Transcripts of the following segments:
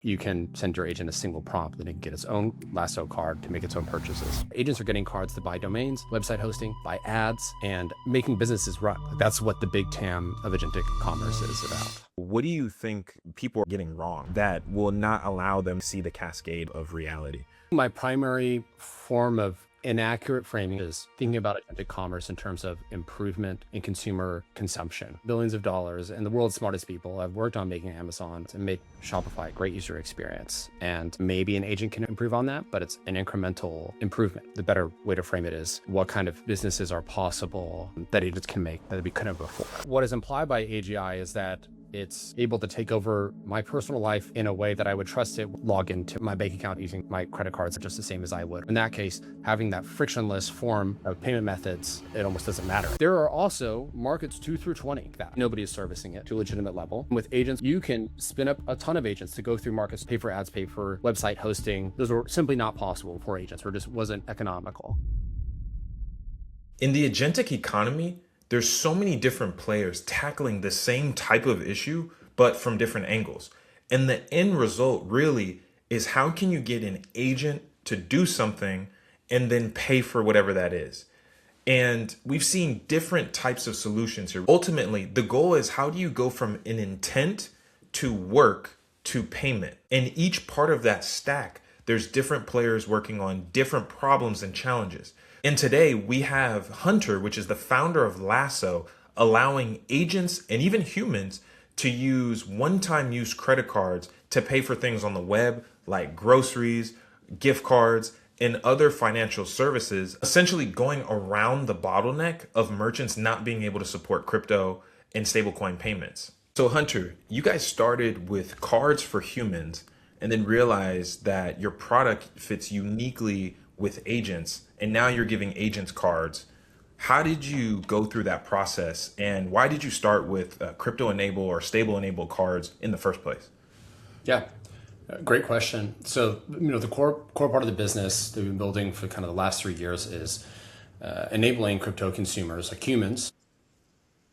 You can send your agent a single prompt and it can get its own Laso card to make its own purchases. Agents are getting cards to buy domains, website hosting, buy ads, and making businesses run. That's what the big TAM of agentic commerce is about. What do you think people are getting wrong that will not allow them to see the cascade of reality? My primary form of inaccurate framing is thinking about agentic commerce in terms of improvement in consumer consumption. Billions of dollars and the world's smartest people have worked on making Amazon and made Shopify a great user experience. And maybe an agent can improve on that, but it's an incremental improvement. The better way to frame it is what kind of businesses are possible that agents can make that we couldn't before. What is implied by AGI is that it's able to take over my personal life in a way that I would trust it, log into my bank account using my credit cards just the same as I would. In that case, having that frictionless form of payment methods, it almost doesn't matter. There are also markets 2 through 20 that nobody is servicing it to a legitimate level. With agents, you can spin up a ton of agents to go through markets, pay for ads, pay for website hosting. Those were simply not possible for agents, or just wasn't economical. In the agentic economy, there's so many different players tackling the same type of issue, but from different angles. And the end result really is how can you get an agent to do something and then pay for whatever that is? And we've seen different types of solutions here. Ultimately, the goal is how do you go from an intent to work to payment? And each part of that stack, there's different players working on different problems and challenges. And today we have Hunter, which is the founder of Laso, allowing agents and even humans to use one-time use credit cards to pay for things on the web like groceries, gift cards, and other financial services, essentially going around the bottleneck of merchants not being able to support crypto and stablecoin payments. So Hunter, you guys started with cards for humans and then realized that your product fits uniquely with agents, and now you're giving agents cards. How did you go through that process, and why did you start with crypto enable or stable enable cards in the first place? Yeah, great question. So, the core part of the business that we've been building for kind of the last 3 years is enabling crypto consumers, like humans,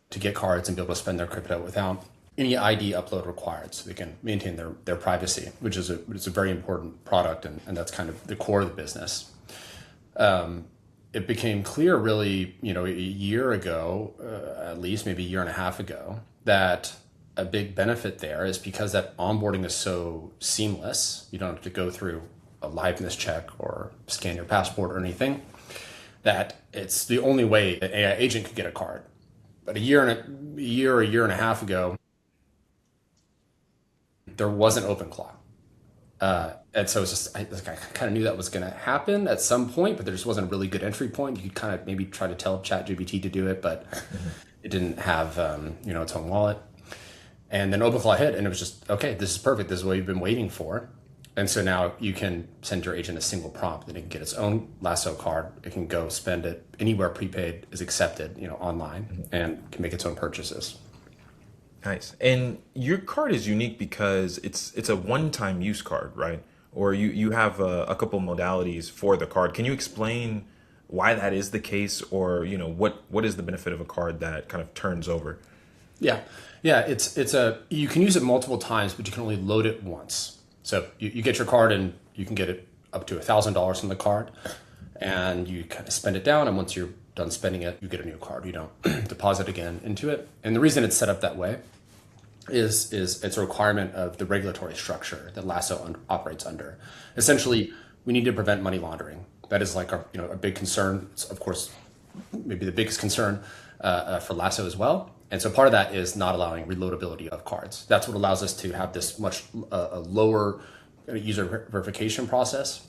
to get cards and be able to spend their crypto without any ID upload required, so they can maintain their privacy, which is a very important product, and that's kind of the core of the business. It became clear really, a year ago, at least maybe a year and a half ago, that a big benefit there is because that onboarding is so seamless. You don't have to go through a liveness check or scan your passport or anything, that it's the only way an AI agent could get a card. But a year and a half ago, there wasn't OpenClaw. And so it's just, I kind of knew that was going to happen at some point, but there just wasn't a really good entry point. You could kind of maybe try to tell ChatGPT to do it, but it didn't have, its own wallet. And then OpenClaw hit, and it was just, okay, this is perfect. This is what you've been waiting for. And so now you can send your agent a single prompt, and it can get its own Laso card. It can go spend it anywhere prepaid is accepted, online, and can make its own purchases. Nice. And your card is unique because it's a one-time use card, right? Or you have a couple modalities for the card. Can you explain why that is the case, or what is the benefit of a card that kind of turns over? Yeah. You can use it multiple times, but you can only load it once. So you get your card, and you can get it up to $1,000 from the card, and you kind of spend it down, and once you're done spending it, you get a new card. You don't deposit again into it. And the reason it's set up that way is it's a requirement of the regulatory structure that Laso operates under. Essentially, we need to prevent money laundering. That is like a big concern. It's, of course, maybe the biggest concern for Laso as well. And so part of that is not allowing reloadability of cards. That's what allows us to have this much lower user verification process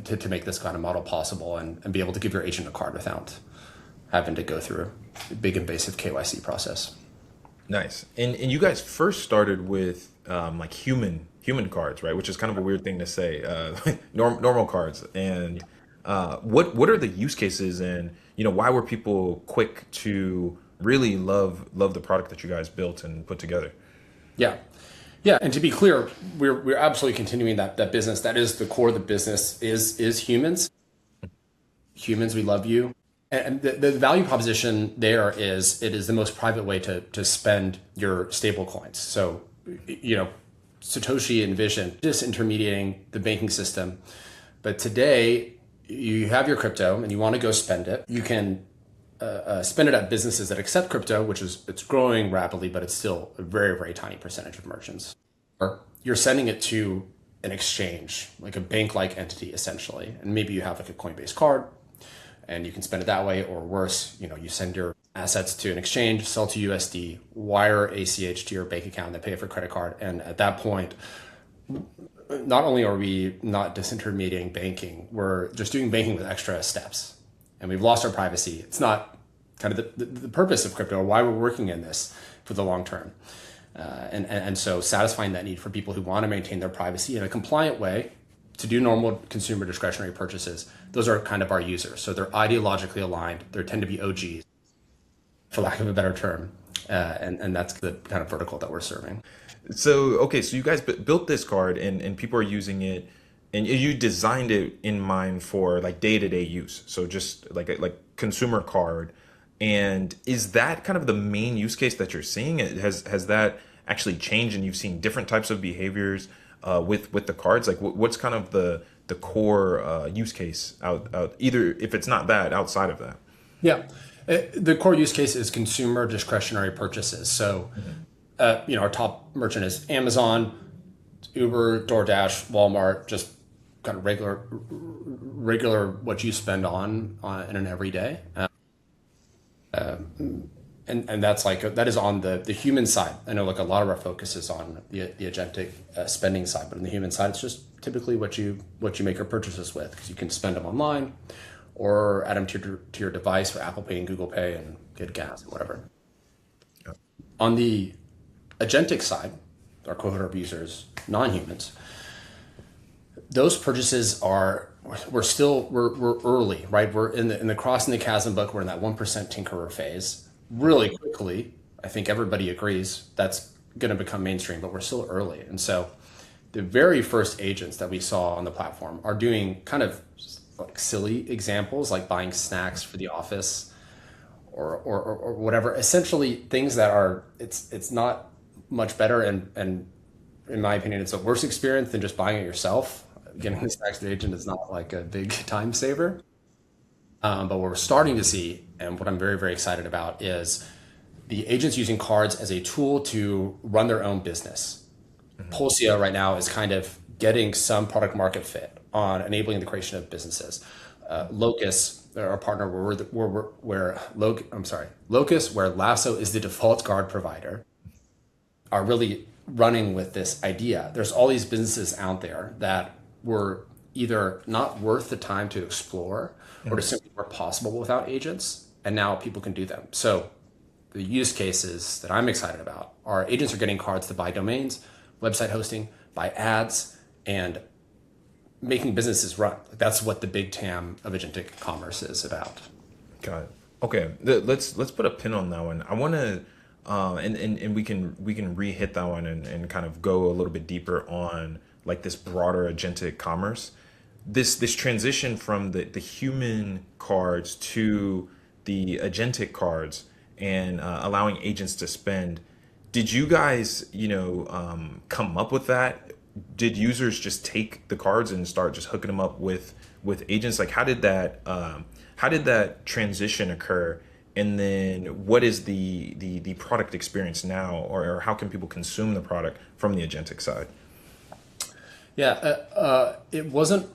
to make this kind of model possible, and be able to give your agent a card without having to go through a big invasive KYC process. Nice. And you guys first started with like human cards, right? Which is kind of a weird thing to say, normal cards. And what are the use cases, and why were people quick to really love the product that you guys built and put together? Yeah. And to be clear, we're absolutely continuing that business. That is the core of the business is humans. Humans, we love you. And the value proposition there is it is the most private way to spend your stable coins. So, Satoshi envisioned disintermediating the banking system. But today, you have your crypto and you want to go spend it. You can spend it at businesses that accept crypto, it's growing rapidly, but it's still a very, very tiny percentage of merchants. Or you're sending it to an exchange, like a bank-like entity, essentially. And maybe you have like a Coinbase card and you can spend it that way, or worse, you send your assets to an exchange, sell to USD, wire ACH to your bank account, then pay for a credit card. And at that point, not only are we not disintermediating banking, we're just doing banking with extra steps. And we've lost our privacy. It's not kind of the purpose of crypto, or why we're working in this for the long term. And so satisfying that need for people who want to maintain their privacy in a compliant way to do normal consumer discretionary purchases, those are kind of our users. So they're ideologically aligned. They tend to be OGs, for lack of a better term. And that's the kind of vertical that we're serving. So, okay, so you guys built this card and people are using it, and you designed it in mind for like day-to-day use. So just like consumer card. And is that kind of the main use case that you're seeing? Has that actually changed and you've seen different types of behaviors with the cards? Like what's kind of the core use case out either, if it's not that, outside of that? Yeah. The core use case is consumer discretionary purchases. So, our top merchant is Amazon, Uber, DoorDash, Walmart, just kind of regular what you spend on in an everyday. And that's that is on the human side. I know like a lot of our focus is on the agentic spending side, but on the human side, it's just typically what you make your purchases with, because you can spend them online or add them to your device for Apple Pay and Google Pay and get gas or whatever. Yeah. On the agentic side, our cohort of users, non-humans, those purchases we're early, right? We're in the crossing the chasm book. We're in that 1% tinkerer phase. Really quickly, I think everybody agrees that's going to become mainstream, but we're still early. And so the very first agents that we saw on the platform are doing kind of like silly examples, like buying snacks for the office or whatever, essentially things that it's not much better. And in my opinion, it's a worse experience than just buying it yourself. Getting the snacks to the agent is not like a big time saver. But what we're starting to see, and what I'm very, very excited about, is the agents using cards as a tool to run their own business. Pulsio right now is kind of getting some product market fit on enabling the creation of businesses. Locus, our partner, Locus, where Laso is the default card provider, are really running with this idea. There's all these businesses out there that were either not worth the time to explore or to simply were possible without agents, and now people can do them. So the use cases that I'm excited about are agents are getting cards to buy domains, website hosting, buy ads, and making businesses run. That's what the big TAM of agentic commerce is about. Got it. Okay, let's put a pin on that one. I want to, and we can re-hit that one and kind of go a little bit deeper on like this broader agentic commerce. This transition from the human cards to the agentic cards and allowing agents to spend. Did you guys, come up with that? Did users just take the cards and start just hooking them up with agents? Like, how did that transition occur? And then what is the product experience now, or how can people consume the product from the agentic side? Yeah, it wasn't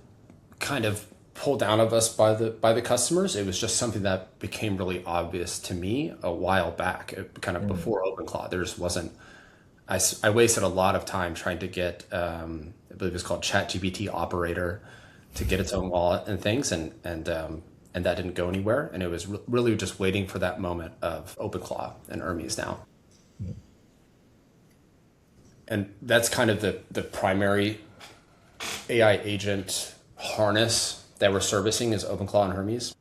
kind of pulled down of us by the customers. It was just something that became really obvious to me a while back, kind of before OpenClaw. There just wasn't. I wasted a lot of time trying to get, I believe it's called ChatGPT Operator, to get its own wallet and things, and that didn't go anywhere. And it was really just waiting for that moment of OpenClaw and Hermes now. And that's kind of the primary AI agent harness that we're servicing is OpenClaw and Hermes.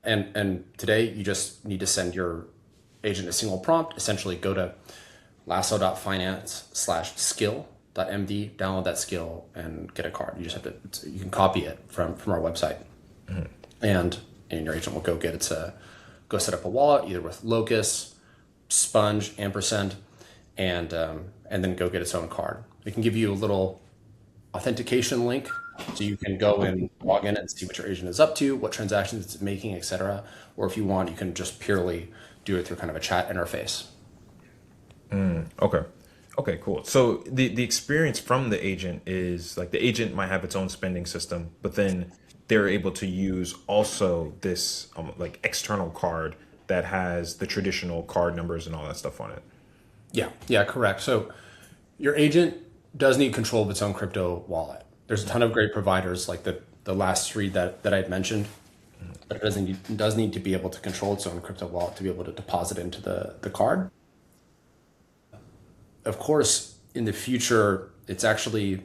And today you just need to send your agent a single prompt. Essentially go to lasso.finance/skill.md, download that skill and get a card. You just have to, you can copy it from our website. And your agent will go set up a wallet either with Locus, Sponge, Ampersand, and then go get its own card. It can give you a little authentication link, so you can go and log in and see what your agent is up to, what transactions it's making, etc. Or if you want, you can just purely do it through kind of a chat interface. Okay. Okay, cool. So the experience from the agent is like the agent might have its own spending system, but then they're able to use also this like external card that has the traditional card numbers and all that stuff on it. Yeah, correct. So your agent does need control of its own crypto wallet. There's a ton of great providers like the last three that I'd mentioned, but it does need to be able to control its own crypto wallet to be able to deposit into the card. Of course, in the future, it's actually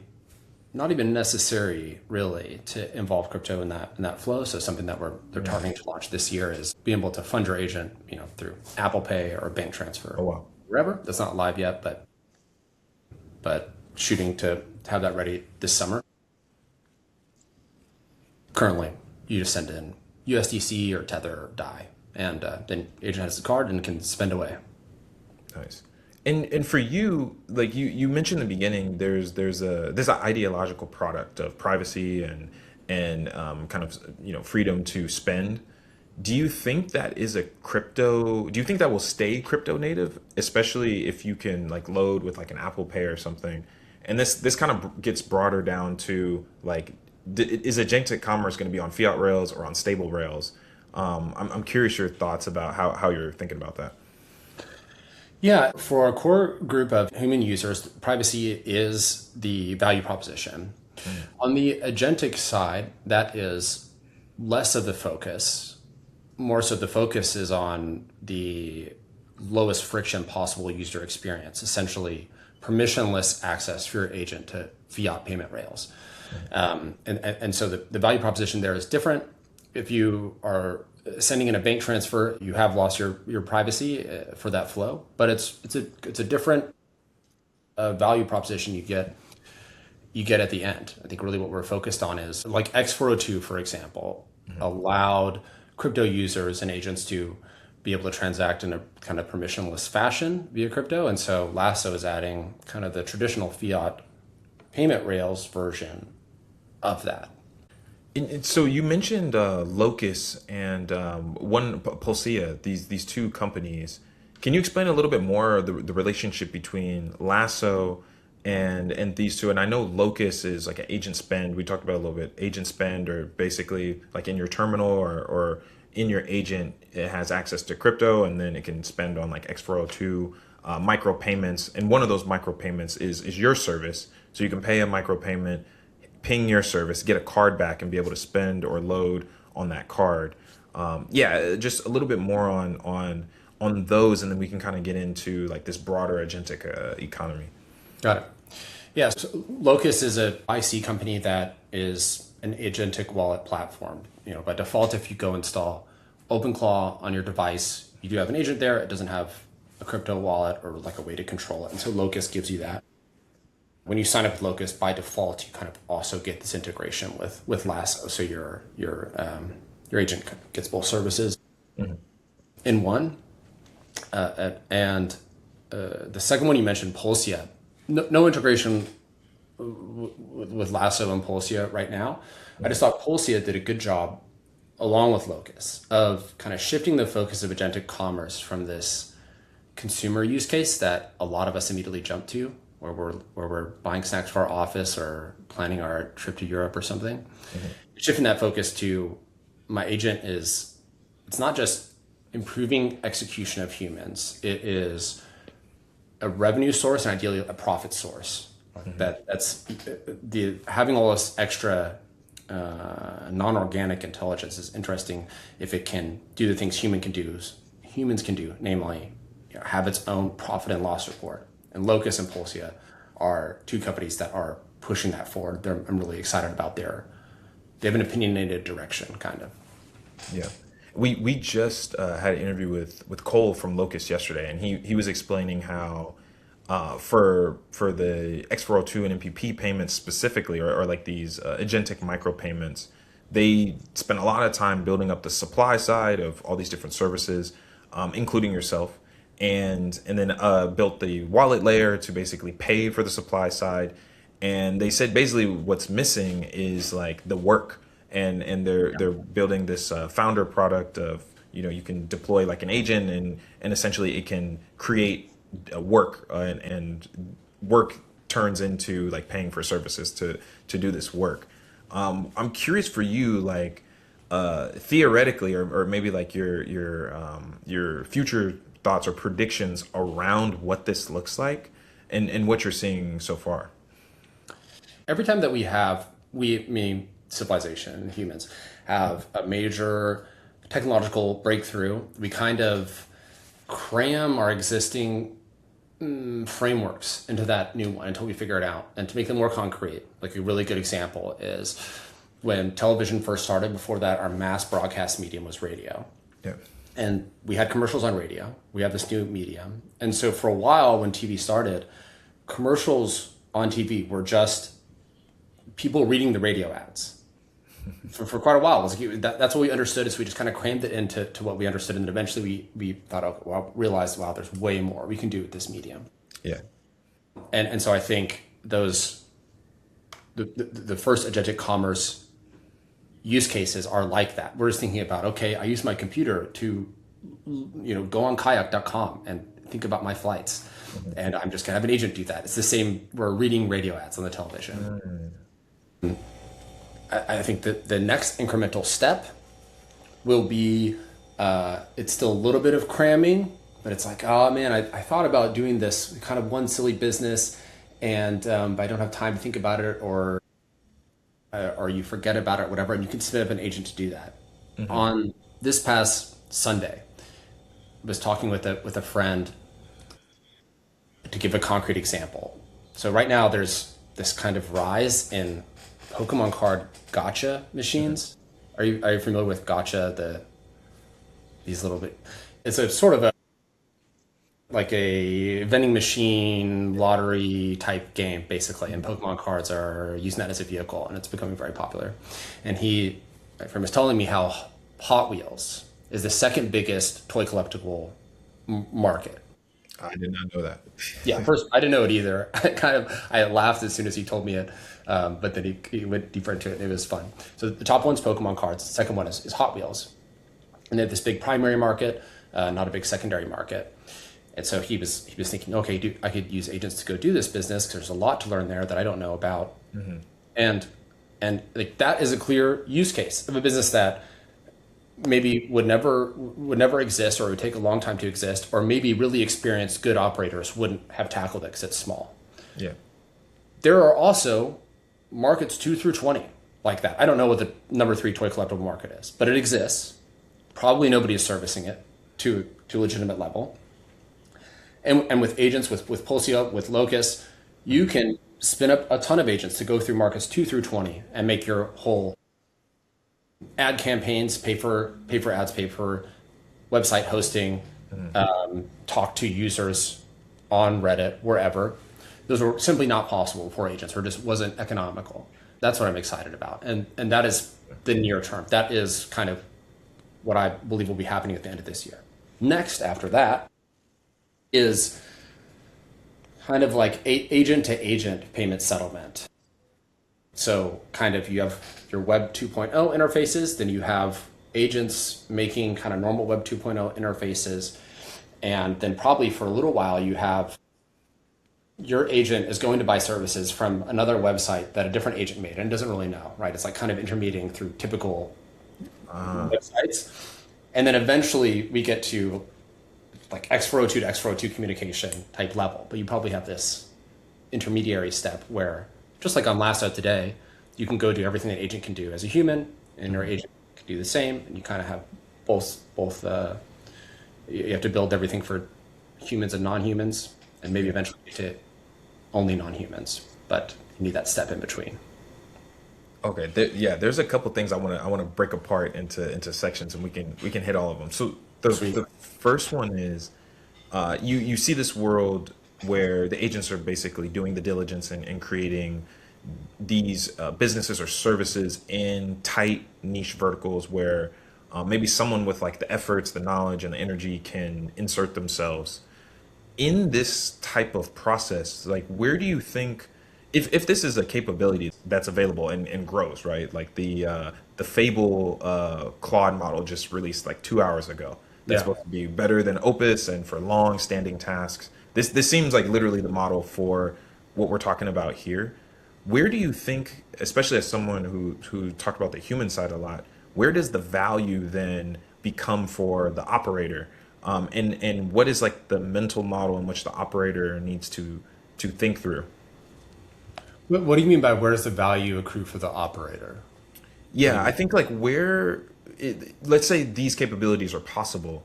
not even necessary really to involve crypto in that flow. So something that they're targeting to launch this year is being able to fund your agent, through Apple Pay or bank transfer, Oh wow. wherever. That's not live yet, but shooting to have that ready this summer. Currently, you just send in USDC or Tether or DAI, and then agent has the card and can spend away. Nice. And for you, like you mentioned in the beginning, there's an ideological product of privacy and kind of freedom to spend. Do you think that is a crypto? Do you think that will stay crypto native, especially if you can like load with like an Apple Pay or something? And this kind of gets broader down to like, is agentic commerce going to be on fiat rails or on stable rails? I'm curious your thoughts about how you're thinking about that. Yeah, for a core group of human users, privacy is the value proposition. On the agentic side, that is less of the focus. More so the focus is on the lowest friction possible user experience, essentially permissionless access for your agent to fiat payment rails. And so the value proposition there is different. If you are sending in a bank transfer, you have lost your privacy for that flow, but it's a different value proposition you get at the end. I think really what we're focused on is like X402, for example, allowed crypto users and agents to be able to transact in a kind of permissionless fashion via crypto. And so Laso is adding kind of the traditional fiat payment rails version of that. And so you mentioned Locus and Pulsia, these two companies. Can you explain a little bit more the relationship between Lasso and these two? And I know Locus is like an agent spend. We talked about a little bit agent spend, or basically like in your terminal or in your agent, it has access to crypto, and then it can spend on like X402 micropayments. And one of those micropayments is your service, so you can pay a micropayment, ping your service, get a card back, and be able to spend or load on that card. Yeah, just a little bit more on those, and then we can kind of get into like this broader agentic economy. Got it. Yeah, so Locus is a IC company that is an agentic wallet platform. By default, if you go install OpenClaw on your device, you do have an agent there. It doesn't have a crypto wallet or like a way to control it. And so Locus gives you that. When you sign up with Locus, by default, you kind of also get this integration with Lasso. So your agent gets both services in one. And the second one you mentioned, Pulsia, no integration with Lasso and Pulsia right now. I just thought Pulsia did a good job, along with Locus, of kind of shifting the focus of agentic commerce from this consumer use case that a lot of us immediately jump to, where we're buying snacks for our office or planning our trip to Europe or something. Shifting that focus to my agent it's not just improving execution of humans. It is a revenue source and ideally a profit source. That's having all this extra non-organic intelligence is interesting if it can do the things humans can do, namely have its own profit and loss report. And Locus and Pulsia are two companies that are pushing that forward. I'm really excited about they have an opinionated direction, kind of. Yeah. We just had an interview with Cole from Locus yesterday, and he was explaining how for the X402 and MPP payments specifically, or like these agentic micropayments, they spend a lot of time building up the supply side of all these different services, including yourself. and then built the wallet layer to basically pay for the supply side. And they said basically what's missing is like the work, and they're building this founder product of, you can deploy like an agent, and essentially it can create work, and work turns into like paying for services to do this work. I'm curious for you, like theoretically, or maybe like your future thoughts or predictions around what this looks like, and what you're seeing so far. Every time that meaning civilization, humans, have a major technological breakthrough, we kind of cram our existing frameworks into that new one until we figure it out. And to make it more concrete, like a really good example is when television first started. Before that, our mass broadcast medium was radio. Yeah. And we had commercials on radio. We have this new medium. And so for a while when TV started, commercials on TV were just people reading the radio ads. For quite a while, it was like, that's what we understood. Is we just kind of crammed it into what we understood, and then eventually we thought, okay, well, realized, wow, there's way more we can do with this medium. Yeah. And so I think those the first agentic commerce use cases are like that. We're just thinking about, okay, I use my computer to go on kayak.com and think about my flights, and I'm just gonna have an agent do that. It's the same. We're reading radio ads on the television. I think that the next incremental step will be, it's still a little bit of cramming, but it's like, oh man, I thought about doing this kind of one silly business, and but I don't have time to think about it, or you forget about it, whatever, and you can spin up an agent to do that. On this past Sunday, I was talking with a friend to give a concrete example. So right now there's this kind of rise in Pokemon card gotcha machines. Are you familiar with gotcha? These little bit. It's a sort of like a vending machine lottery type game basically, and Pokemon cards are using that as a vehicle, and it's becoming very popular. And my friend was telling me how Hot Wheels is the second biggest toy collectible market. I did not know that. Yeah, first I didn't know it either. I laughed as soon as he told me it, but then he went deeper into it, and it was fun. So the top one's Pokemon cards. The second one is Hot Wheels, and they have this big primary market, not a big secondary market. And so he was thinking, okay, I could use agents to go do this business because there's a lot to learn there that I don't know about, and like that is a clear use case of a business that maybe would never exist, or it would take a long time to exist, or maybe really experienced good operators wouldn't have tackled it because it's small. Yeah. There are also markets 2 through 20 like that. I don't know what the number 3 toy collectible market is, but it exists. Probably nobody is servicing it to a legitimate level. And with agents, with Pulsio, with Locus, you can spin up a ton of agents to go through markets 2 through 20 and make your whole ad campaigns, pay for ads, pay for website hosting, talk to users on Reddit, wherever. Those were simply not possible for agents, or just wasn't economical. That's what I'm excited about. And that is the near term. That is kind of what I believe will be happening at the end of this year. Next, after that, is kind of like agent to agent payment settlement. So kind of you have your Web 2.0 interfaces, then you have agents making kind of normal Web 2.0 interfaces. And then probably for a little while, you have your agent is going to buy services from another website that a different agent made and doesn't really know, right? It's like kind of intermediating through typical websites. And then eventually we get to like X402 to X402 communication type level. But you probably have this intermediary step where, just like on Laso today, you can go do everything an agent can do as a human, and your agent can do the same. And you kind of have both. You have to build everything for humans and non-humans, and maybe eventually get to only non-humans. But you need that step in between. Okay. There's a couple things I want to break apart into sections, and we can hit all of them. So the first one is you see this world where the agents are basically doing the diligence and creating these businesses or services in tight niche verticals where maybe someone with like the efforts, the knowledge, and the energy can insert themselves in this type of process, like where do you think, if this is a capability that's available and grows, right? Like the Fable Claude model just released like 2 hours ago. That's Yeah. supposed to be better than Opus and for long standing tasks. This seems like literally the model for what we're talking about here. Where do you think, especially as someone who talked about the human side a lot, where does the value then become for the operator? And what is like the mental model in which the operator needs to think through? What do you mean by where does the value accrue for the operator? What do Yeah, you I mean? think like let's say these capabilities are possible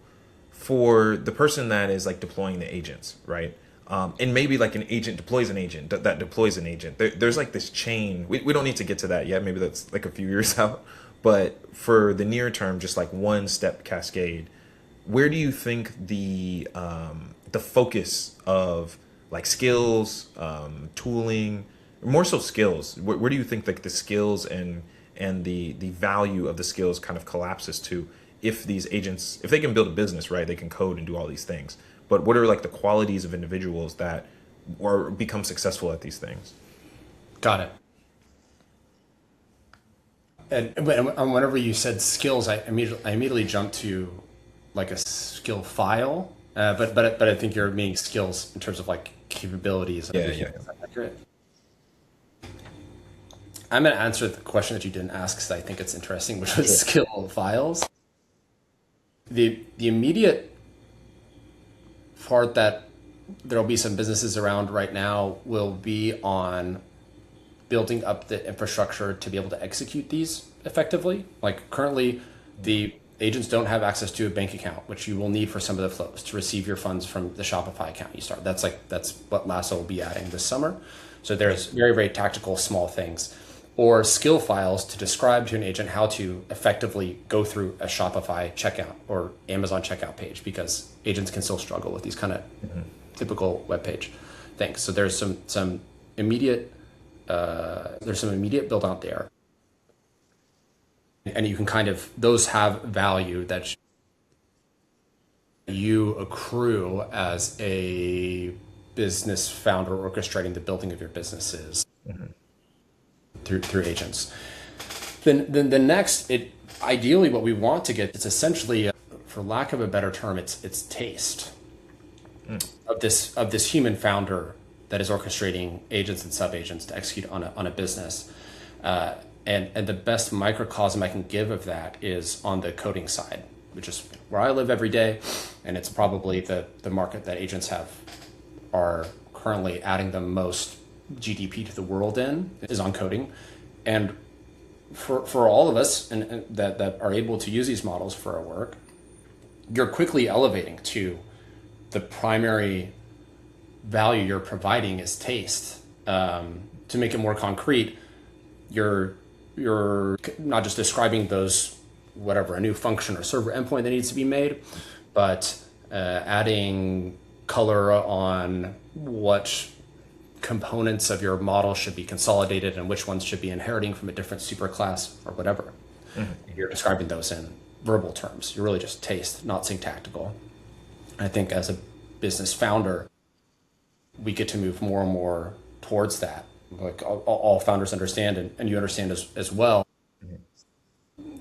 for the person that is like deploying the agents, right? And maybe like an agent deploys an agent that deploys an agent. There's like this chain. We don't need to get to that yet. Maybe that's like a few years out. But for the near term, just like one step cascade, where do you think the focus of like skills, tooling, more so skills? Where do you think like the skills and the value of the skills kind of collapses to if these agents, if they can build a business, right? They can code and do all these things. But what are like the qualities of individuals that or become successful at these things? Got it. And whenever you said skills, I immediately jumped to like a skill file. But I think you're meaning skills in terms of like capabilities of Yeah, the yeah. human. Is that accurate? I'm going to answer the question that you didn't ask because I think it's interesting, which was Sure. skill files. The immediate part that there'll be some businesses around right now will be on building up the infrastructure to be able to execute these effectively. Like currently, the agents don't have access to a bank account, which you will need for some of the flows to receive your funds from the Shopify account you start. That's what Lasso will be adding this summer. So there's very tactical small things or skill files to describe to an agent how to effectively go through a Shopify checkout or Amazon checkout page because agents can still struggle with these kind of typical web page things. So there's some immediate build out there, and you can kind of those have value that you accrue as a business founder orchestrating the building of your businesses through agents. Then the next, it ideally what we want to get is essentially, for lack of a better term, it's taste of this human founder that is orchestrating agents and sub agents to execute on a business. And the best microcosm I can give of that is on the coding side, which is where I live every day, and it's probably the market that agents are currently adding the most GDP to the world in is on coding. And for all of us and that are able to use these models for our work, you're quickly elevating to the primary value you're providing is taste. To make it more concrete, you're not just describing those whatever a new function or server endpoint that needs to be made, but adding color on what components of your model should be consolidated and which ones should be inheriting from a different superclass or whatever. You're describing those in verbal terms. You're really just taste, not syntactical. I think as a business founder, we get to move more and more towards that. Like all founders understand, and you understand as well.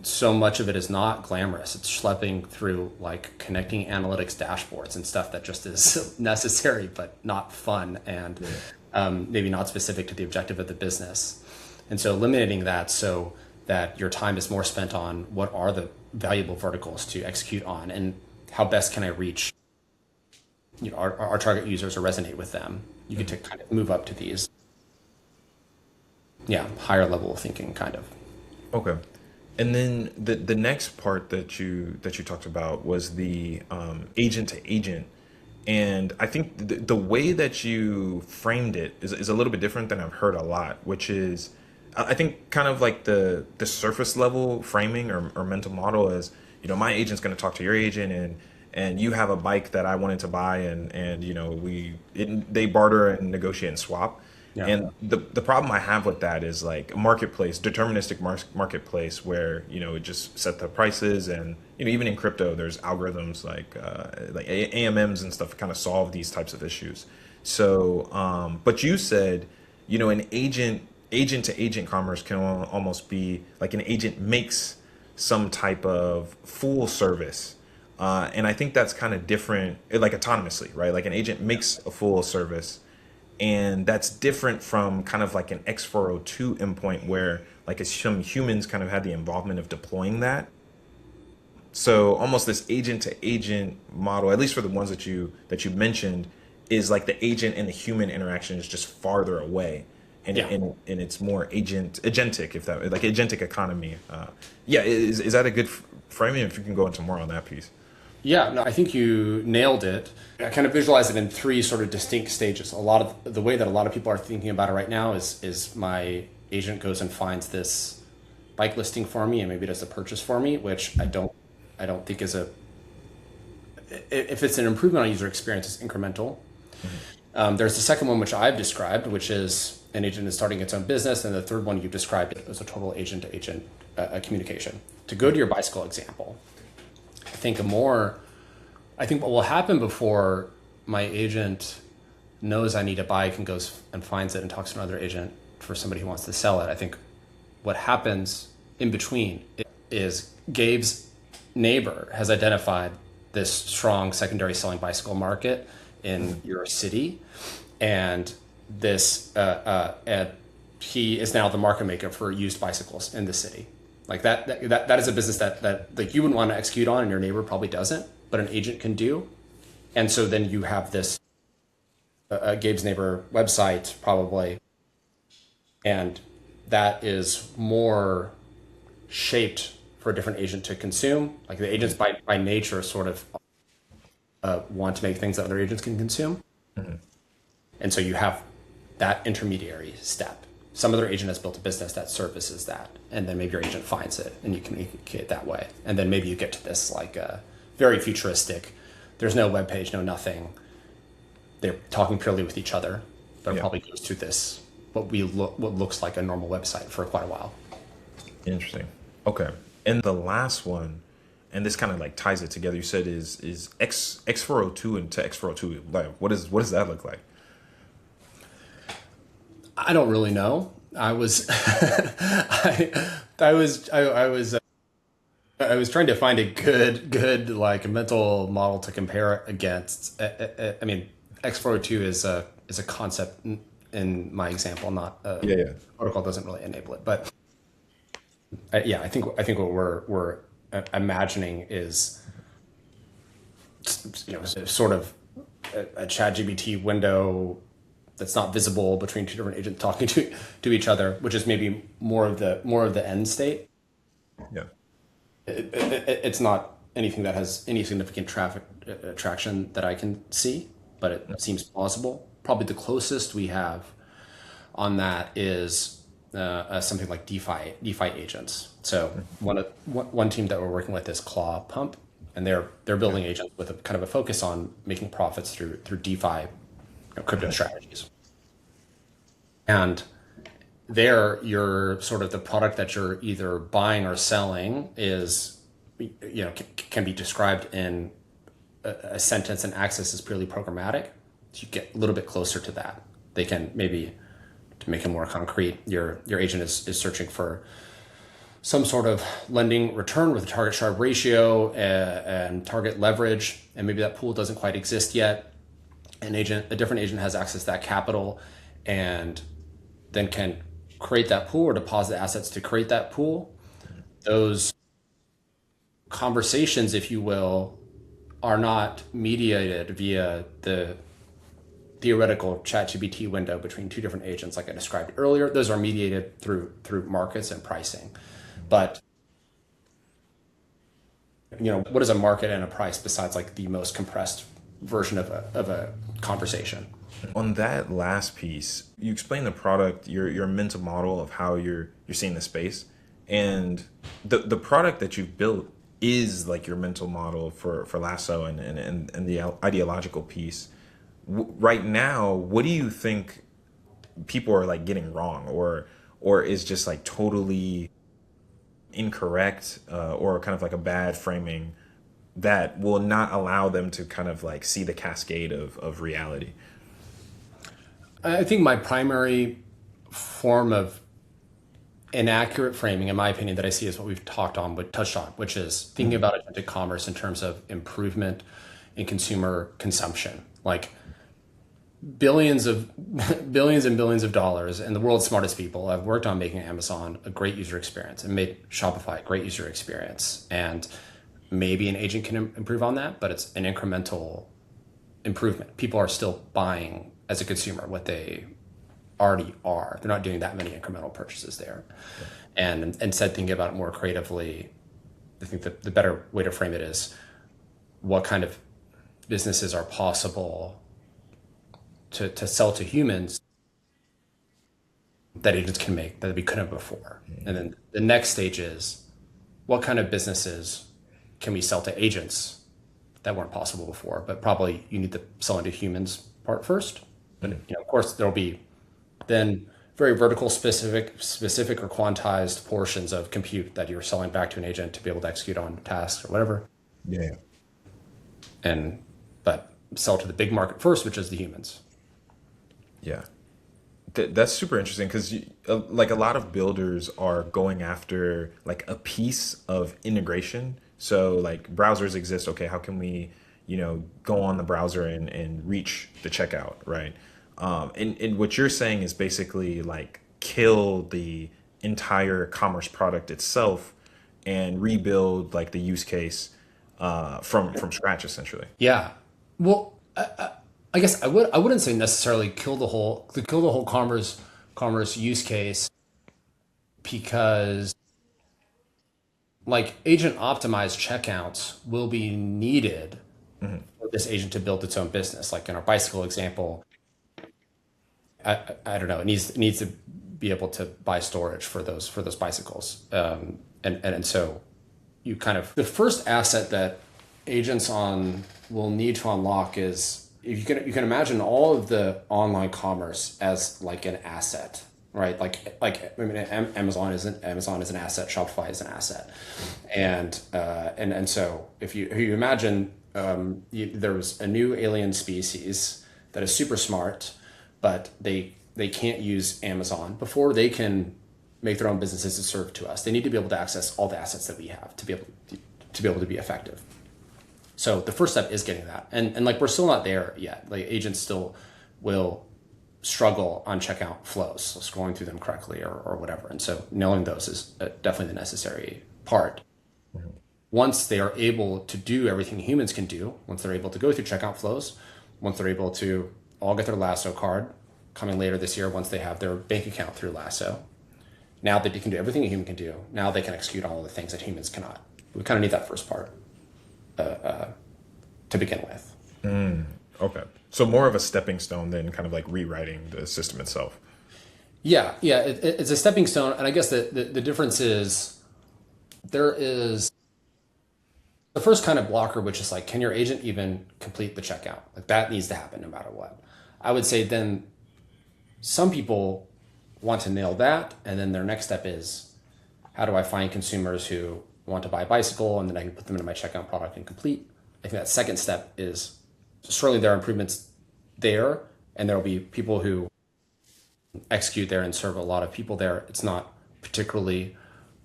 So much of it is not glamorous. It's schlepping through like connecting analytics dashboards and stuff that just is necessary, but not fun and maybe not specific to the objective of the business. And so eliminating that so that your time is more spent on what are the valuable verticals to execute on and how best can I reach our target users or resonate with them. You get to kind of move up to these, higher level of thinking kind of. Okay. And then the next part that you talked about was the agent to agent, and I think the way that you framed it is a little bit different than I've heard a lot, which is I think kind of like the surface level framing or mental model is, my agent's going to talk to your agent, and you have a bike that I wanted to buy, and they barter and negotiate and swap. Yeah. And the problem I have with that is like a marketplace, deterministic marketplace where, it just set the prices. And, even in crypto, there's algorithms like AMMs and stuff kind of solve these types of issues. So, but you said, an agent to agent commerce can almost be like an agent makes some type of full service. And I think that's kind of different, like autonomously, right? Like an agent makes a full service, and that's different from kind of like an X402 endpoint where like some humans kind of had the involvement of deploying that. So almost this agent to agent model, at least for the ones that you mentioned, is like the agent and the human interaction is just farther away, and Yeah. it's more agentic, if that like agentic economy. Yeah, is that a good framing? If you can go into more on that piece. Yeah, no, I think you nailed it. I kind of visualize it in three sort of distinct stages. A lot of the way that a lot of people are thinking about it right now is my agent goes and finds this bike listing for me and maybe does a purchase for me, which I don't think is if it's an improvement on user experience, it's incremental. There's the second one, which I've described, which is an agent is starting its own business, and the third one you described as a total agent to agent communication. To go to your bicycle example, I think what will happen before my agent knows I need a bike and goes and finds it and talks to another agent for somebody who wants to sell it. I think what happens in between is Gabe's neighbor has identified this strong secondary selling bicycle market in your city, and he is now the market maker for used bicycles in the city. Like that is a business that like you wouldn't want to execute on, and your neighbor probably doesn't, but an agent can do. And so then you have this Gabe's neighbor website probably, and that is more shaped for a different agent to consume. Like the agents by nature sort of want to make things that other agents can consume. And so you have that intermediary step. Some other agent has built a business that services that, and then maybe your agent finds it and you communicate it that way. And then maybe you get to this like very futuristic, there's no web page, no nothing. They're talking purely with each other, but it probably goes to this, what looks like a normal website for quite a while. Interesting. Okay. And the last one, and this kind of like ties it together, you said is X402 and to X402. Like what does that look like? I don't really know. I was I was trying to find a good like mental model to compare it against. I mean, X402 is a concept in my example, not protocol doesn't really enable it. But I think what we're imagining is sort of a ChatGPT window that's not visible between two different agents talking to each other, which is maybe more of the end state. Yeah. It's not anything that has any significant traction that I can see, but it seems plausible. Probably the closest we have on that is something like DeFi agents. So one team that we're working with is Claw Pump, and they're building agents with a kind of a focus on making profits through DeFi crypto strategies. And there, you're sort of the product that you're either buying or selling is, can be described in a sentence, and access is purely programmatic. So you get a little bit closer to that. They can maybe, to make it more concrete, your agent is searching for some sort of lending return with a target Sharpe ratio and target leverage, and maybe that pool doesn't quite exist yet. A different agent has access to that capital and then can create that pool or deposit assets to create that pool. Those conversations, if you will, are not mediated via the theoretical ChatGPT window between two different agents like I described earlier. Those are mediated through markets and pricing. But what is a market and a price besides like the most compressed version of a conversation? On that last piece, you explain the product, your mental model of how you're seeing the space, and the product that you've built is like your mental model for Laso and the ideological piece. Right now, what do you think people are like getting wrong, or is just like totally incorrect, or kind of like a bad framing that will not allow them to kind of like see the cascade of reality. I think my primary form of inaccurate framing, in my opinion, that I see is what we've touched on, which is thinking about agentic commerce in terms of improvement in consumer consumption, like billions of billions and billions of dollars, and the world's smartest people have worked on making Amazon a great user experience and made Shopify a great user experience. And maybe an agent can improve on that, but it's an incremental improvement. People are still buying as a consumer what they already are. They're not doing that many incremental purchases there. And instead thinking about it more creatively, I think the better way to frame it is what kind of businesses are possible to sell to humans that agents can make that we couldn't before. And then the next stage is what kind of businesses can we sell to agents that weren't possible before, but probably you need to sell into humans part first. But of course there'll be then very vertical specific or quantized portions of compute that you're selling back to an agent to be able to execute on tasks or whatever. Yeah. But sell to the big market first, which is the humans. Yeah. That's super interesting because like a lot of builders are going after like a piece of integration. So like browsers exist. Okay, how can we, go on the browser and reach the checkout, right? And what you're saying is basically like kill the entire commerce product itself and rebuild like the use case from scratch, essentially. Yeah. Well, I guess I wouldn't say necessarily kill the whole commerce use case, because like agent optimized checkouts will be needed for this agent to build its own business. Like in our bicycle example, I don't know, it needs to be able to buy storage for those bicycles. And so you kind of, the first asset that agents will need to unlock is, if you can imagine all of the online commerce as like an asset, right? Like I mean, Amazon is an asset, Shopify is an asset, and so if you imagine there was a new alien species that is super smart, but they can't use Amazon before they can make their own businesses to serve to us. They need to be able to access all the assets that we have to be able to be effective. So the first step is getting that. And like, we're still not there yet. Like agents still will struggle on checkout flows, so scrolling through them correctly or whatever. And so knowing those is definitely the necessary part. Once they are able to do everything humans can do, once they're able to go through checkout flows, once they're able to all get their Laso card coming later this year, once they have their bank account through Laso, now that they can do everything a human can do, now they can execute all of the things that humans cannot. We kind of need that first part to begin with. Okay. So more of a stepping stone than kind of like rewriting the system itself. Yeah. It's a stepping stone. And I guess the difference is there is the first kind of blocker, which is like, can your agent even complete the checkout? Like that needs to happen no matter what. I would say then some people want to nail that. And then their next step is, how do I find consumers who want to buy a bicycle and then I can put them into my checkout product and complete? I think that second step is, certainly there are improvements there, and there will be people who execute there and serve a lot of people there. It's not particularly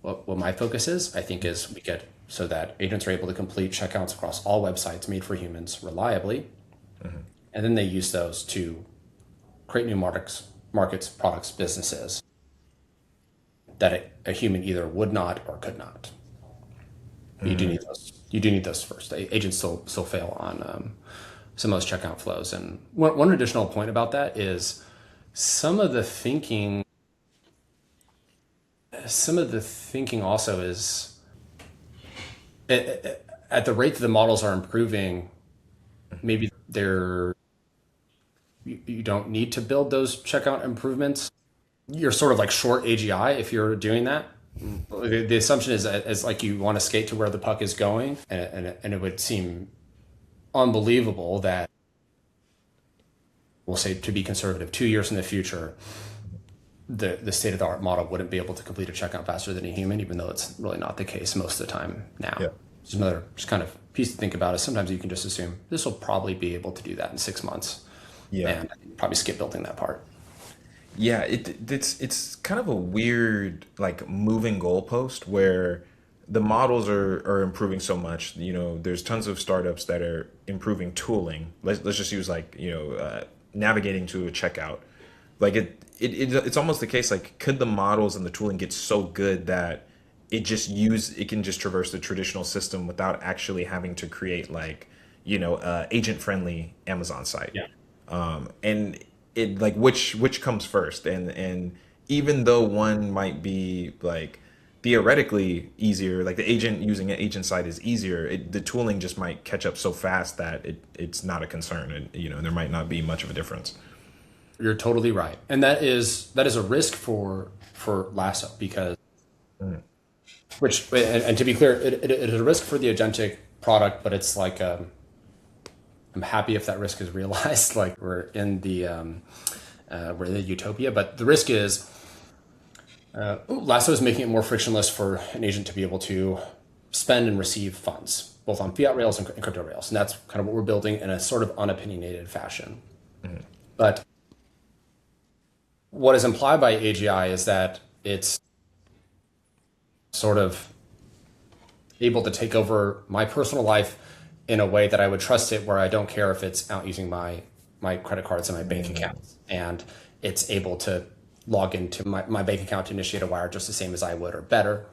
what my focus is. I think is we get so that agents are able to complete checkouts across all websites made for humans reliably, and then they use those to create new markets, products, businesses that a human either would not or could not. You do need those. You do need those first. Agents still fail on some of those checkout flows. And one additional point about that is some of the thinking also is at the rate that the models are improving, maybe you don't need to build those checkout improvements. You're sort of like short AGI if you're doing that. The assumption is like you want to skate to where the puck is going, and it would seem unbelievable that we'll say to be conservative, 2 years in the future, the state of the art model wouldn't be able to complete a checkout faster than a human, even though it's really not the case most of the time now. Yeah. Just another kind of piece to think about is sometimes you can just assume this will probably be able to do that in 6 months. Yeah. And probably skip building that part. Yeah, it's kind of a weird like moving goalpost where the models are improving so much. You know, there's tons of startups that are improving tooling. Let's just use like, navigating to a checkout. Like it's almost the case like could the models and the tooling get so good that it can just traverse the traditional system without actually having to create like, agent friendly Amazon site. Yeah. And it like which comes first, and even though one might be like theoretically easier, like the agent using an agent site is easier, the tooling just might catch up so fast that it's not a concern, and there might not be much of a difference. You're totally right. And that is a risk for Laso because which and to be clear, it is a risk for the agentic product, but it's like I'm happy if that risk is realized. Like we're in the utopia, but the risk is Lasso is making it more frictionless for an agent to be able to spend and receive funds, both on fiat rails and crypto rails, and that's kind of what we're building in a sort of unopinionated fashion. But what is implied by AGI is that it's sort of able to take over my personal life in a way that I would trust it, where I don't care if it's out using my credit cards and my bank accounts, and it's able to log into my bank account to initiate a wire just the same as I would or better.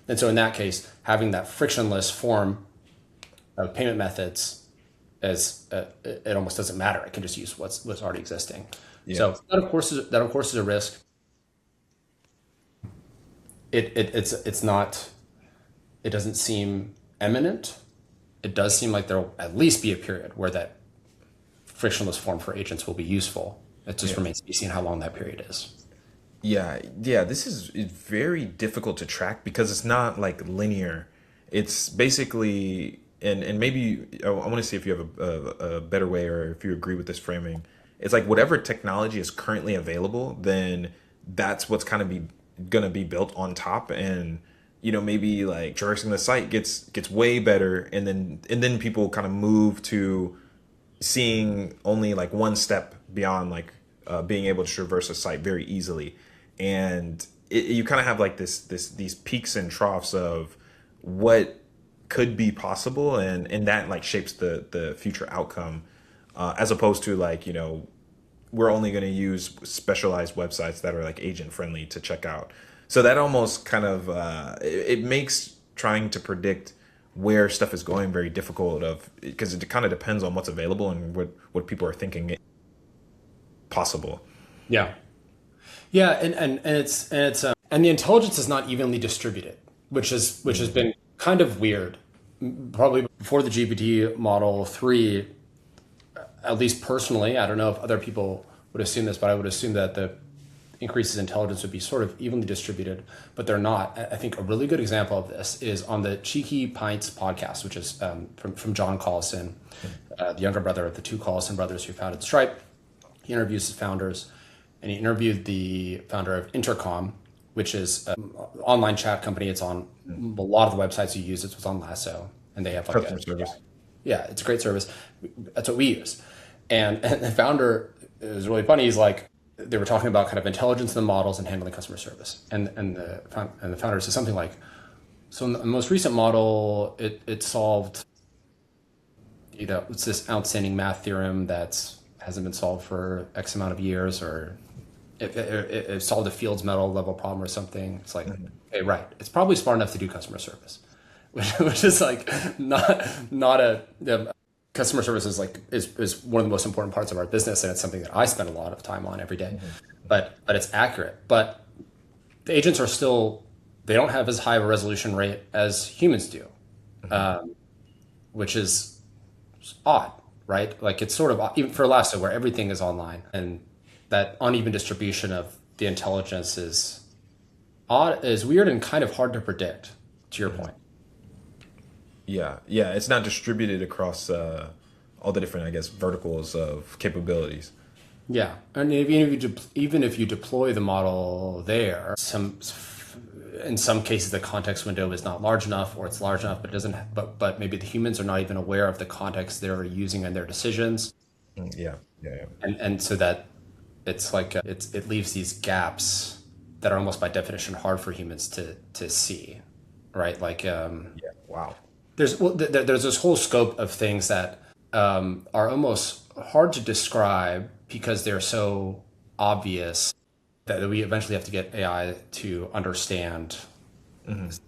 And so in that case, having that frictionless form of payment methods it almost doesn't matter. I can just use what's already existing. Yeah. So that of course is a risk. It's not. It doesn't seem imminent. It does seem like there'll at least be a period where that frictionless form for agents will be useful. It just remains to be seen how long that period is. Yeah. This is very difficult to track because it's not like linear. It's basically, and maybe I want to see if you have a better way, or if you agree with this framing. It's like whatever technology is currently available, then that's what's kind of going to be built on top, and maybe like traversing the site gets way better, and then people kind of move to seeing only like one step beyond like being able to traverse a site very easily, and you kind of have like these peaks and troughs of what could be possible, and that like shapes the future outcome, as opposed to like we're only going to use specialized websites that are like agent friendly to check out. So that almost kind of it makes trying to predict where stuff is going very difficult, because it kind of depends on what's available and what people are thinking possible. Yeah, and it's and the intelligence is not evenly distributed, which has been kind of weird. Probably before the GPT model 3, at least personally, I don't know if other people would assume this, but I would assume that the increases in intelligence would be sort of evenly distributed, but they're not. I think a really good example of this is on the Cheeky Pints podcast, which is from John Collison, the younger brother of the two Collison brothers who founded Stripe. He interviews his founders, and he interviewed the founder of Intercom, which is an online chat company. It's on a lot of the websites you use. It's on Lasso, and they have like customer service. Yeah, it's a great service. That's what we use. And the founder is really funny. He's like, they were talking about kind of intelligence in the models and handling customer service. And the founder says something like, so in the most recent model, it solved, it's this outstanding math theorem that hasn't been solved for X amount of years, or it solved a Fields medal level problem or something. It's like, okay, right. It's probably smart enough to do customer service, which is like not a customer service is one of the most important parts of our business, and it's something that I spend a lot of time on every day. But it's accurate. But the agents are still, they don't have as high of a resolution rate as humans do, which is odd, right? Like it's sort of, even for Lasso, where everything is online, and that uneven distribution of the intelligence is odd, is weird, and kind of hard to predict, to your point. Yeah, it's not distributed across all the different, I guess, verticals of capabilities. Yeah, and even if you deploy the model there, in some cases the context window is not large enough, or it's large enough but it doesn't. But maybe the humans are not even aware of the context they're using in their decisions, Yeah, yeah, yeah. and so that it's like it leaves these gaps that are almost by definition hard for humans to see, right? Like Yeah. Wow. there's this whole scope of things that are almost hard to describe because they're so obvious that we eventually have to get AI to understand.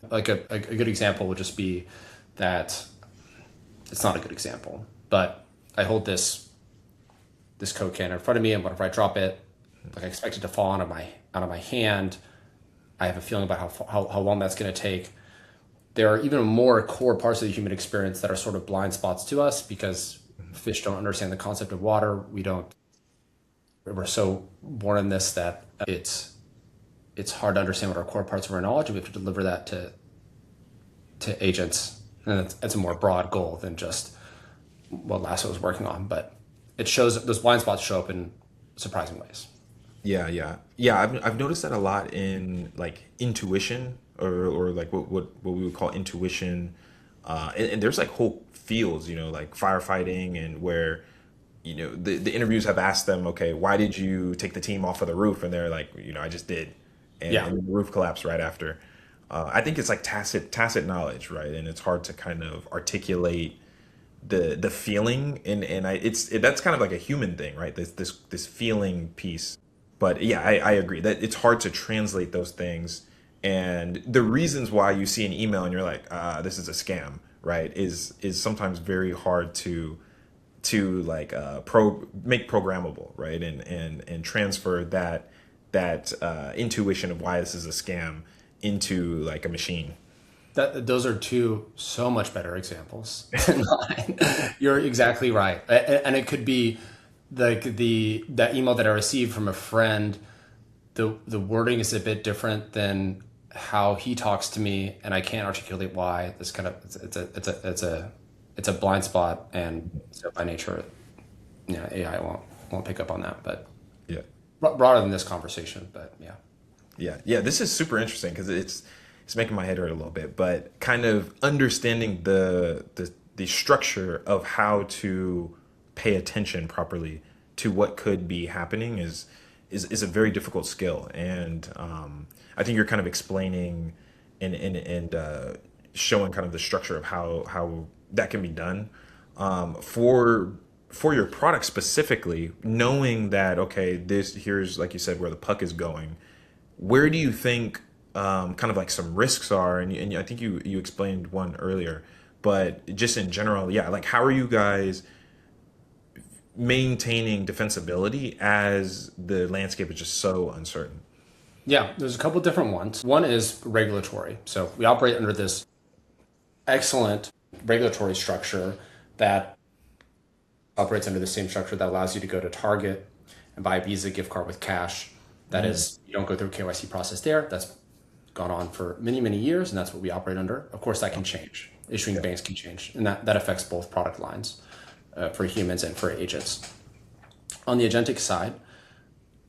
Like a good example would just be that it's not a good example, but I hold this Coke can in front of me, and whenever I drop it, like I expect it to fall out of my hand. I have a feeling about how long that's going to take. There are even more core parts of the human experience that are sort of blind spots to us because fish don't understand the concept of water. We're so born in this that it's hard to understand what our core parts of our knowledge, and we have to deliver that to agents. And it's a more broad goal than just what Lasso is working on, but it shows those blind spots show up in surprising ways. Yeah, yeah, yeah. I've noticed that a lot in like intuition, or like what we would call intuition, and there's like whole fields, like firefighting, and where the interviews have asked them, okay, why did you take the team off of the roof, and they're like, I just did, Yeah, and the roof collapsed right after. I think it's like tacit knowledge, right? And it's hard to kind of articulate the feeling, and that's kind of like a human thing, right? This feeling piece. But yeah, I agree that it's hard to translate those things, and the reasons why you see an email and you're like, this is a scam, right? Is sometimes very hard to like make programmable, right? And transfer that intuition of why this is a scam into like a machine. those are two so much better examples than mine. You're exactly right, and it could be like that email that I received from a friend. The wording is a bit different than how he talks to me, and I can't articulate why. This kind of it's a blind spot, and so by nature, AI won't pick up on that. But Yeah. broader than this conversation, but yeah. Yeah, yeah, this is super interesting because it's making my head hurt a little bit, but kind of understanding the structure of how to pay attention properly to what could be happening is a very difficult skill, and I think you're kind of explaining and showing kind of the structure of how that can be done, for your product specifically, knowing that okay, this here's like you said where the puck is going. Where do you think kind of like some risks are? And I think you explained one earlier, but just in general, yeah, like how are you guys maintaining defensibility as the landscape is just so uncertain? Yeah, there's a couple different ones. One is regulatory. So we operate under this excellent regulatory structure that operates under the same structure that allows you to go to Target and buy a Visa gift card with cash. That is, you don't go through a KYC process there. That's gone on for many, many years, and that's what we operate under. Of course, that can change. Issuing banks can change, and that affects both product lines for humans and for agents. On the agentic side,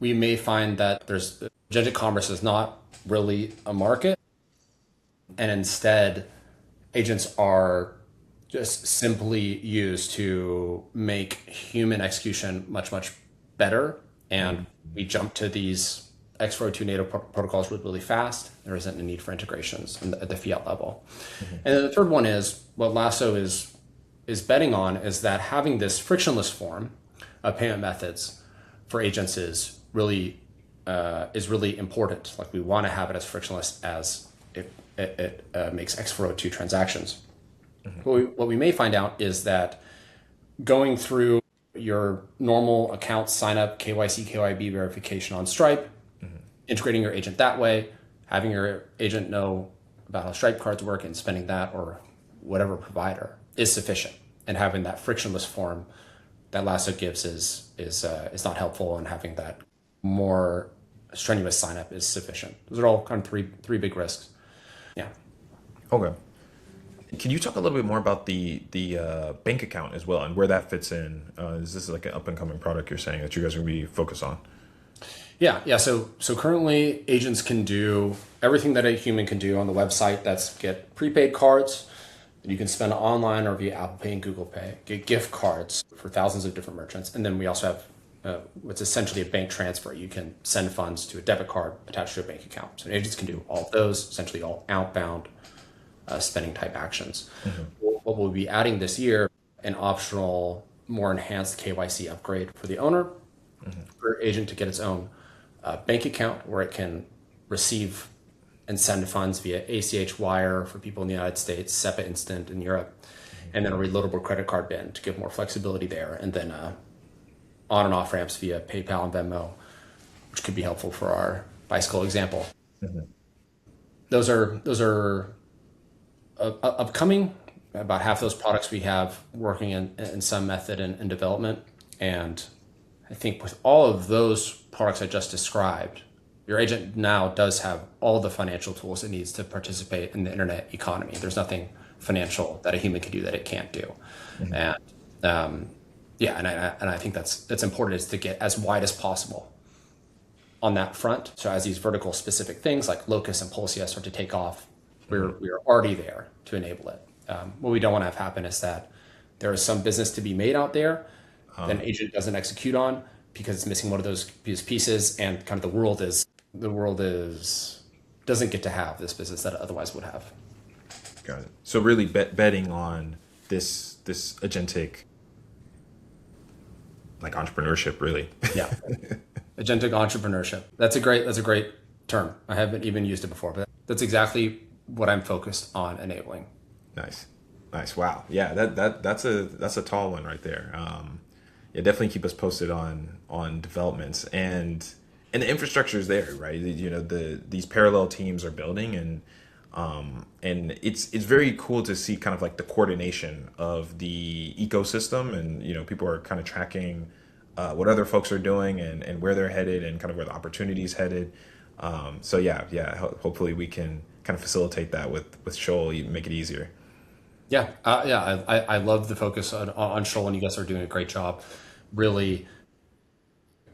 we may find that there's agentic commerce is not really a market, and instead, agents are just simply used to make human execution much, much better. And we jump to these X402 native protocols really fast. There isn't a need for integrations at the fiat level. And then the third one is what Lasso is betting on is that having this frictionless form of payment methods for agents is really important. Like we want to have it as frictionless as it makes X402 transactions. What we may find out is that going through your normal account sign up, KYC, KYB verification on Stripe, integrating your agent that way, having your agent know about how Stripe cards work and spending that or whatever provider is sufficient. And having that frictionless form that Lasso gives is not helpful, and having that more strenuous sign up is sufficient. Those are all kind of three big risks. Yeah. Okay. Can you talk a little bit more about the bank account as well and where that fits in? Is this like an up and coming product you're saying that you guys are going to be focused on? Yeah. So currently, agents can do everything that a human can do on the website. That's get prepaid cards that you can spend online or via Apple Pay and Google Pay. Get gift cards for thousands of different merchants, and then we also have what's essentially a bank transfer. You can send funds to a debit card attached to a bank account. So agents can do all of those, essentially all outbound spending type actions. What we'll be adding this year, an optional, more enhanced KYC upgrade for the owner, for agent to get its own bank account where it can receive and send funds via ACH wire for people in the United States, SEPA Instant in Europe, and then a reloadable credit card bin to give more flexibility there, and then on and off ramps via PayPal and Venmo, which could be helpful for our bicycle example. Those are upcoming. About half those products we have working in some method in development, and I think with all of those products I just described, your agent now does have all the financial tools it needs to participate in the internet economy. There's nothing financial that a human can do that it can't do. And I think that's important, is to get as wide as possible on that front. So as these vertical specific things like Locus and Policy start to take off, we're already there to enable it. What we don't want to have happen is that there is some business to be made out there that an agent doesn't execute on because it's missing one of those pieces, and kind of the world doesn't get to have this business that it otherwise would have. Got it. So really betting on this agentic like entrepreneurship, really. Yeah. Agentic entrepreneurship. That's a great term. I haven't even used it before, but that's exactly what I'm focused on enabling. Nice. Wow. Yeah, that's a tall one right there. Yeah, definitely keep us posted on developments, and the infrastructure is there, right? You know, these parallel teams are building, and it's very cool to see kind of like the coordination of the ecosystem, and you know, people are kind of tracking what other folks are doing and where they're headed and kind of where the opportunity is headed. So hopefully we can kind of facilitate that with Shoal, make it easier. I love the focus on Shoal, and you guys are doing a great job, really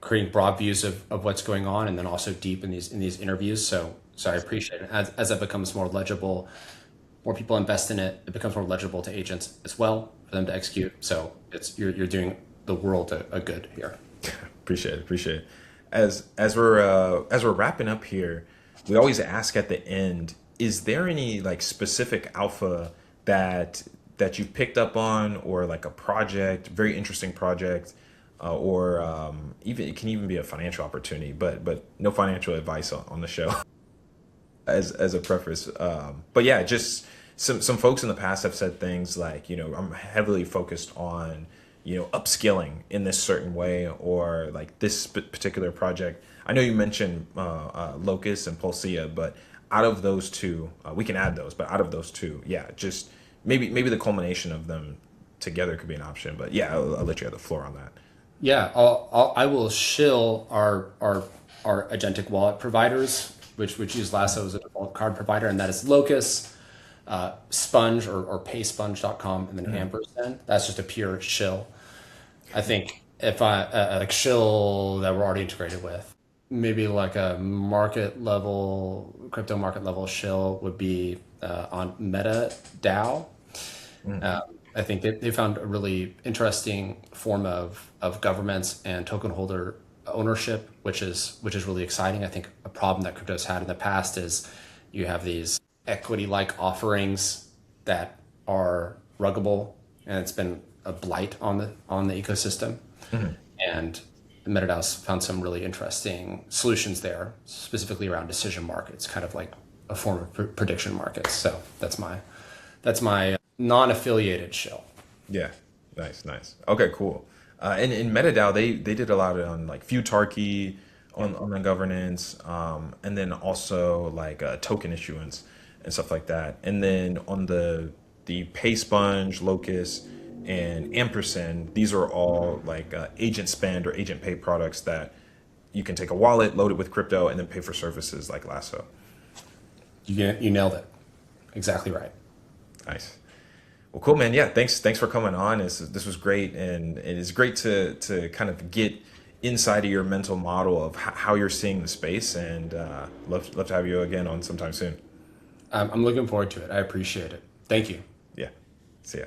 creating broad views of what's going on, and then also deep in these interviews. So I appreciate it. As it becomes more legible, more people invest in it, it becomes more legible to agents as well for them to execute. So you're doing the world a good here. Appreciate it. As we're wrapping up here, we always ask at the end, is there any like specific alpha that you've picked up on, or like a project, very interesting project, or even it can even be a financial opportunity, but no financial advice on the show as a preface. But yeah, just some folks in the past have said things like, you know, I'm heavily focused on, you know, upskilling in this certain way, or like this particular project. I know you mentioned Locus and Pulsia, but out of those two, we can add those. But out of those two, yeah, just maybe the culmination of them together could be an option. But yeah, I'll let you have the floor on that. Yeah, I will shill our agentic wallet providers, which use Laso as a default card provider, and that is Locus, Sponge or paysponge.com, and then ampersand. That's just a pure shill. I think if I like shill that we're already integrated with, maybe like a crypto market level shill would be on MetaDAO. I think they found a really interesting form of governments and token holder ownership, which is really exciting. I think a problem that crypto's had in the past is you have these equity-like offerings that are ruggable, and it's been a blight on the ecosystem. And MetaDAO's found some really interesting solutions there, specifically around decision markets, kind of like a form of prediction markets. So that's my non-affiliated shill. Yeah, nice. Okay, cool. And in MetaDAO, they did a lot on like Futarchy on the governance, and then also like token issuance and stuff like that. And then on the PaySponge, Locus, and Ampersand, these are all like agent spend or agent pay products that you can take a wallet, load it with crypto, and then pay for services like Laso. You nailed it. Exactly right. Nice. Well, cool, man. Yeah, thanks for coming on. This was great, and it is great to kind of get inside of your mental model of how you're seeing the space, and love to have you again on sometime soon. I'm looking forward to it. I appreciate it. Thank you. Yeah, see ya.